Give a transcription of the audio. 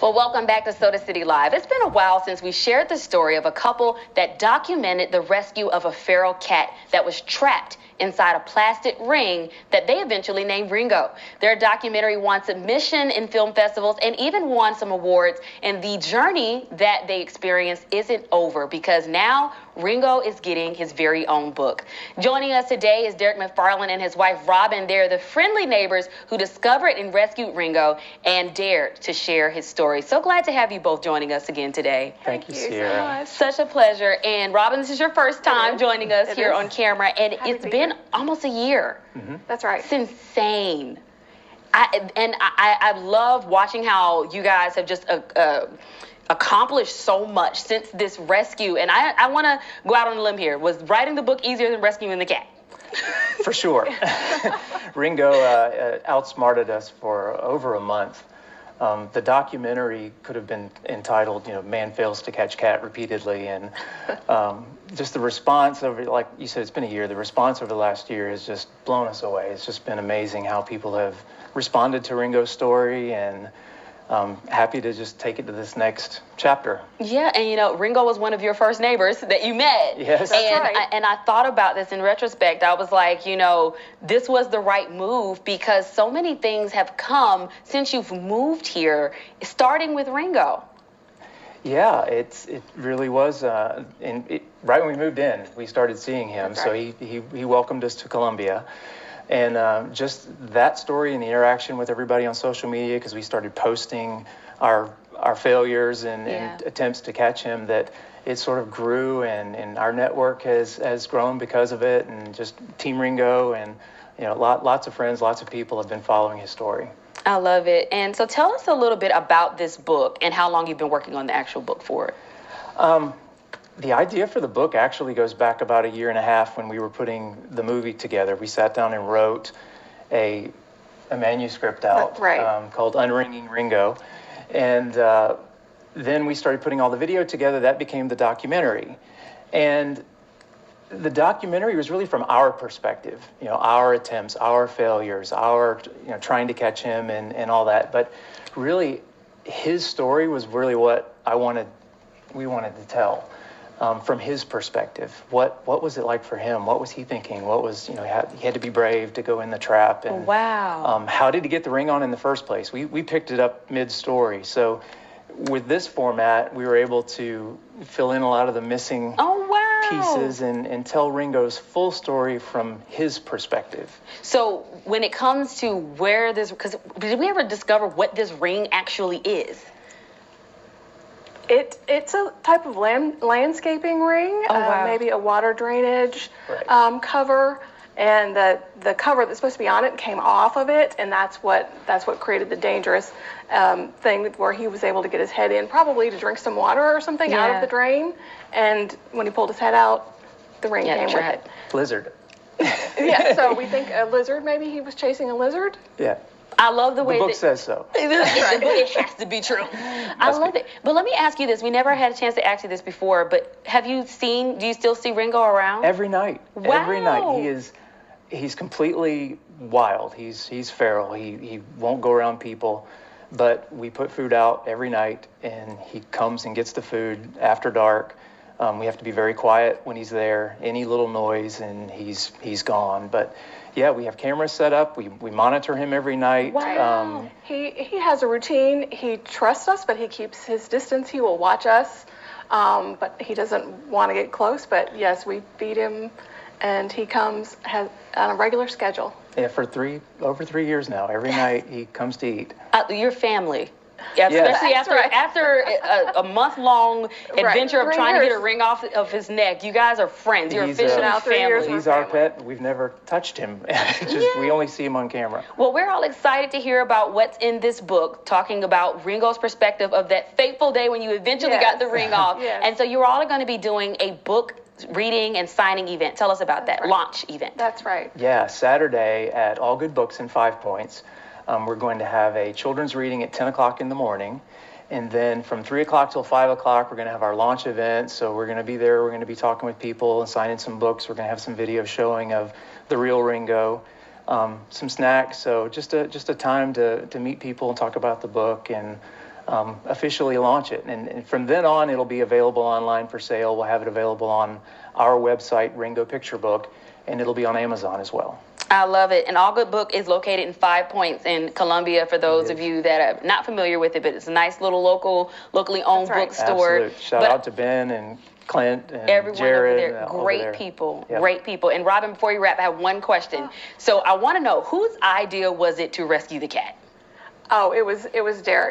Well, welcome back to Soda City Live. It's been a while since we shared the story of a couple that documented the rescue of a feral cat that was trapped inside a plastic ring that they eventually named Ringo. Their documentary won submission in film festivals and even won some awards. And the journey that they experienced isn't over, because now Ringo is getting his very own book. Joining us today is Derek McFarland and his wife Robyn. They're the friendly neighbors who discovered and rescued Ringo and dared to share his story. So glad to have you both joining us again today. Thank you, Sierra. So much. Such a pleasure. And Robyn, this is your first time joining us here on camera, and it's been almost a year. Mm-hmm. That's right. It's insane. I love watching how you guys have just accomplished so much since this rescue. And I want to go out on a limb here. Was writing the book easier than rescuing the cat? For sure. Ringo outsmarted us for over a month. The documentary could have been entitled, Man Fails to Catch Cat Repeatedly. And just the response over, like you said, it's been a year. The response over the last year has just blown us away. It's just been amazing how people have responded to Ringo's story, and happy to just take it to this next chapter. Yeah, and Ringo was one of your first neighbors that you met. Yes. That's right. I thought about this in retrospect. I was like, this was the right move, because so many things have come since you've moved here, starting with Ringo. Yeah, it really was. Right when we moved in, we started seeing him. That's So right. he welcomed us to Columbia. And just that story and the interaction with everybody on social media, because we started posting our failures and attempts to catch him, that it sort of grew, and our network has grown because of it, and just Team Ringo, and lots of friends, lots of people have been following his story. I love it. And so tell us a little bit about this book and how long you've been working on the actual book for it. The idea for the book actually goes back about a year and a half when we were putting the movie together. We sat down and wrote a manuscript out Right. called Unringing Ringo. And then we started putting all the video together. That became the documentary. And the documentary was really from our perspective, our attempts, our failures, our trying to catch him and all that. But really, his story was really what we wanted to tell. From his perspective, what was it like for him? What was he thinking? What was, he had to be brave to go in the trap. And Wow. how did he get the ring on in the first place? We picked it up mid-story. So with this format, we were able to fill in a lot of the missing pieces and tell Ringo's full story from his perspective. So when it comes to because did we ever discover what this ring actually is? It's a type of landscaping ring, wow. maybe a water drainage Right. cover, and the cover that's supposed to be on it came off of it, and that's what created the dangerous thing where he was able to get his head in, probably to drink some water or something out of the drain, and when he pulled his head out, the ring came with it. Blizzard. Yeah, so we think a lizard, maybe he was chasing a lizard. Yeah. I love the way The book says so. It has to be true. I love it. But let me ask you this. We never had a chance to ask you this before, but do you still see Ringo around? Every night. Wow. Every night. He's completely wild. He's feral. He won't go around people. But we put food out every night, and he comes and gets the food after dark. We have to be very quiet when he's there. Any little noise, and he's gone. But yeah, we have cameras set up. We monitor him every night. Wow. He has a routine. He trusts us, but he keeps his distance. He will watch us, but he doesn't want to get close. But yes, we feed him, and he comes on a regular schedule. Yeah, for over 3 years now. Every night he comes to eat. Your family. Yeah, especially That's after a month-long adventure of 3 trying to get a years. ring off of his neck. You guys are friends. You're He's, officially now 3 years family. He's our pet. We've never touched him. We only see him on camera. Well, we're all excited to hear about what's in this book, talking about Ringo's perspective of that fateful day when you eventually got the ring off. Yes. And so you're all going to be doing a book reading and signing event. Tell us about that launch event. That's right. Yeah, Saturday at All Good Books in 5 Points. We're going to have a children's reading at 10 o'clock in the morning. And then from 3 o'clock till 5 o'clock, we're going to have our launch event. So we're going to be there. We're going to be talking with people and signing some books. We're going to have some video showing of the real Ringo, some snacks. So just a time to meet people and talk about the book. And officially launch it. And from then on, it'll be available online for sale. We'll have it available on our website, Ringo Picture Book, and it'll be on Amazon as well. I love it. And All Good Book is located in 5 Points in Columbia, for those of you that are not familiar with it, but it's a nice little locally owned bookstore. Absolutely. Shout out to Ben and Clint and everyone Jared. Great people, Yep. Great people. And Robyn, before you wrap, I have one question. So I want to know, whose idea was it to rescue the cat? Oh, it was Derek.